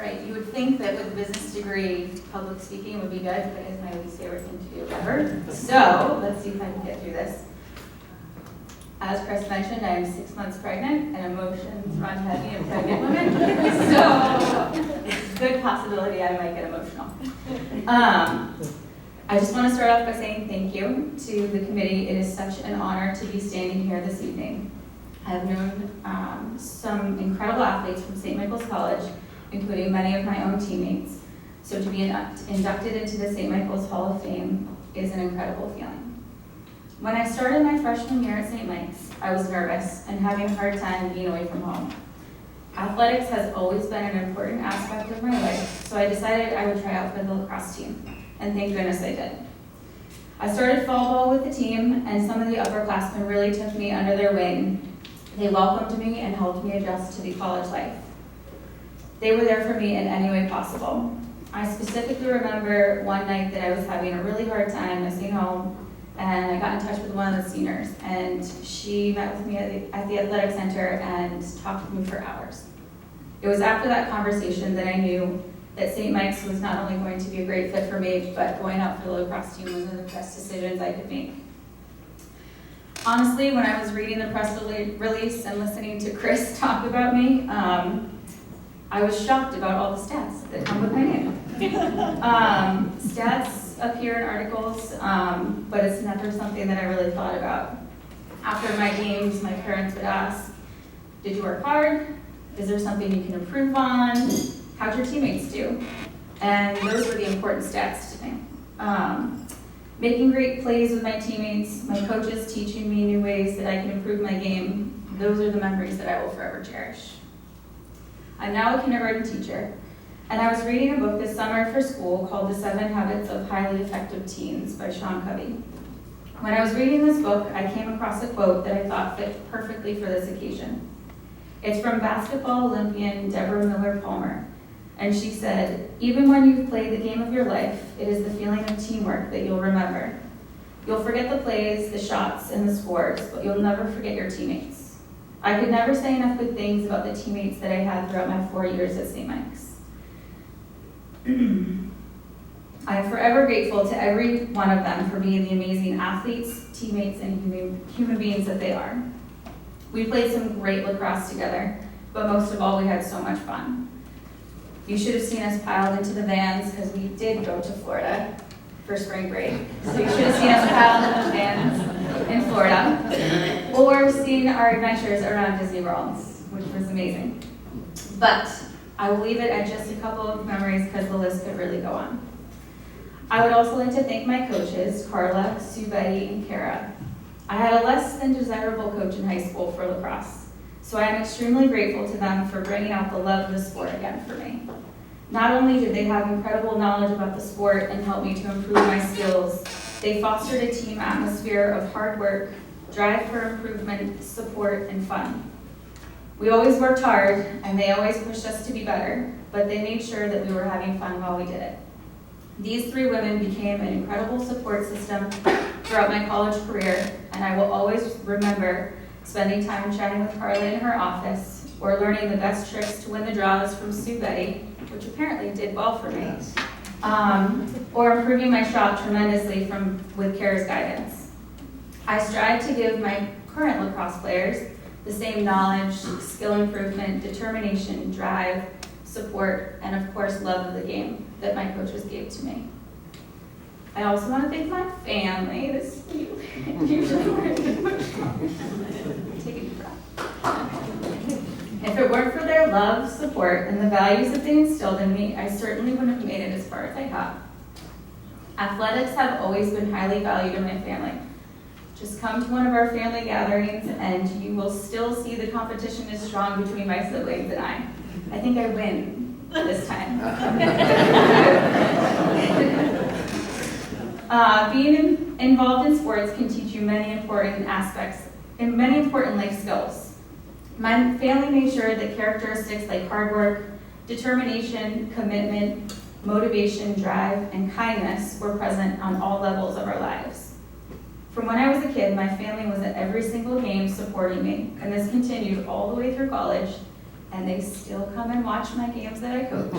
Right, you would think that with a business degree, public speaking would be good, but it's my least favorite thing to do ever. So, let's see if I can get through this. As Chris mentioned, I am 6 months pregnant, and emotions run heavy in pregnant women. So, it's a good possibility I might get emotional. I just want to start off by saying thank you to the committee. It is such an honor to be standing here this evening. I have known some incredible athletes from St. Michael's College, including many of my own teammates. So to be inducted into the St. Michael's Hall of Fame is an incredible feeling. When I started my freshman year at St. Mike's, I was nervous and having a hard time being away from home. Athletics has always been an important aspect of my life, so I decided I would try out for the lacrosse team, and thank goodness I did. I started fall ball with the team, and some of the upperclassmen really took me under their wing. They welcomed me and helped me adjust to the college life. They were there for me in any way possible. I specifically remember one night that I was having a really hard time missing home, and I got in touch with one of the seniors, and she met with me at the athletic center and talked with me for hours. It was after that conversation that I knew that St. Mike's was not only going to be a great fit for me, but going out for the lacrosse team was one of the best decisions I could make. Honestly, when I was reading the press release and listening to Chris talk about me, I was shocked about all the stats that come with my name. Stats appear in articles, but it's never something that I really thought about. After my games, my parents would ask, did you work hard? Is there something you can improve on? How'd your teammates do? And those were the important stats to me. Making great plays with my teammates, my coaches teaching me new ways that I can improve my game, those are the memories that I will forever cherish. I'm now a kindergarten teacher, and I was reading a book this summer for school called The 7 Habits of Highly Effective Teens by Sean Covey. When I was reading this book, I came across a quote that I thought fit perfectly for this occasion. It's from basketball Olympian Deborah Miller-Palmer, and she said, even when you've played the game of your life, it is the feeling of teamwork that you'll remember. You'll forget the plays, the shots, and the scores, but you'll never forget your teammates. I could never say enough good things about the teammates that I had throughout my 4 years at St. Mike's. I am forever grateful to every one of them for being the amazing athletes, teammates, and human beings that they are. We played some great lacrosse together, but most of all, we had so much fun. You should have seen us piled into the vans because we did go to Florida for spring break. So you should have seen us piled in the vans in Florida, or seen our adventures around Disney World, which was amazing. But I will leave it at just a couple of memories because the list could really go on. I would also like to thank my coaches, Carla, Sue Betty, and Kara. I had a less than desirable coach in high school for lacrosse, so I am extremely grateful to them for bringing out the love of the sport again for me. Not only did they have incredible knowledge about the sport and help me to improve my skills, they fostered a team atmosphere of hard work, drive for improvement, support, and fun. We always worked hard, and they always pushed us to be better, but they made sure that we were having fun while we did it. These 3 women became an incredible support system throughout my college career, and I will always remember spending time chatting with Carla in her office, or learning the best tricks to win the draws from Sue Betty, which apparently did well for me, or improving my shot tremendously with Kara's guidance. I strive to give my current lacrosse players the same knowledge, skill improvement, determination, drive, support, and of course love of the game that my coaches gave to me. I also want to thank my family. This usually we're take a deep breath. If it weren't for their love, support, and the values that they instilled in me, I certainly wouldn't have made it as far as I have. Athletics have always been highly valued in my family. Just come to one of our family gatherings and you will still see the competition is strong between my siblings and I. I think I win this time. Being involved in sports can teach you many important aspects and many important life skills. My family made sure that characteristics like hard work, determination, commitment, motivation, drive, and kindness were present on all levels of our lives. From when I was a kid, my family was at every single game supporting me, and this continued all the way through college and they still come and watch my games that I coach.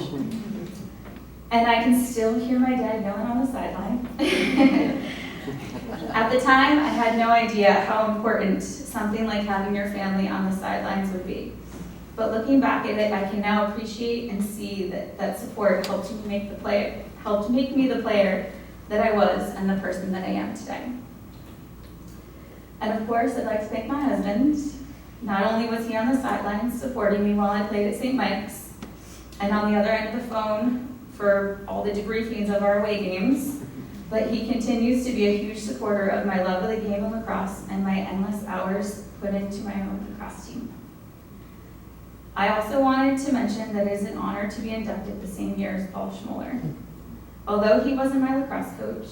And I can still hear my dad yelling on the sideline. At the time, I had no idea how important something like having your family on the sidelines would be. But looking back at it, I can now appreciate and see that support helped me make me the player that I was and the person that I am today. And of course, I'd like to thank my husband. Not only was he on the sidelines supporting me while I played at St. Mike's, and on the other end of the phone for all the debriefings of our away games, but he continues to be a huge supporter of my love of the game of lacrosse and my endless hours put into my own lacrosse team. I also wanted to mention that it is an honor to be inducted the same year as Paul Schmoller. Although he wasn't my lacrosse coach,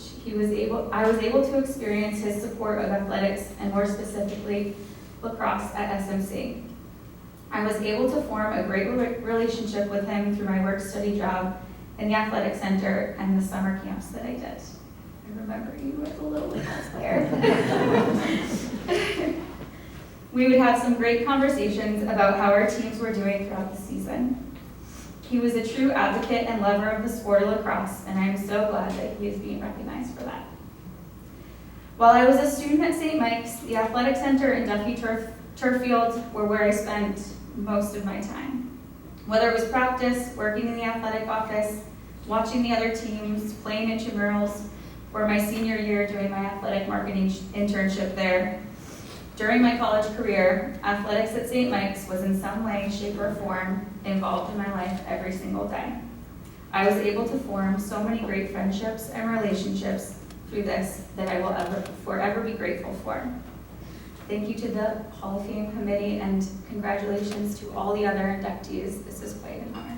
I was able to experience his support of athletics and more specifically lacrosse at SMC. I was able to form a great relationship with him through my work-study job in the athletic center and the summer camps that I did. I remember you as a little lacrosse player. We would have some great conversations about how our teams were doing throughout the season. He was a true advocate and lover of the sport of lacrosse, and I am so glad that he is being recognized for that. While I was a student at St. Mike's, the athletic center and Duffy turf fields were where I spent most of my time. Whether it was practice, working in the athletic office, watching the other teams, playing intramurals, or my senior year doing my athletic marketing internship there. During my college career, athletics at St. Mike's was in some way, shape, or form involved in my life every single day. I was able to form so many great friendships and relationships through this that I will forever be grateful for. Thank you to the Hall of Fame committee and congratulations to all the other inductees. This is quite an honor.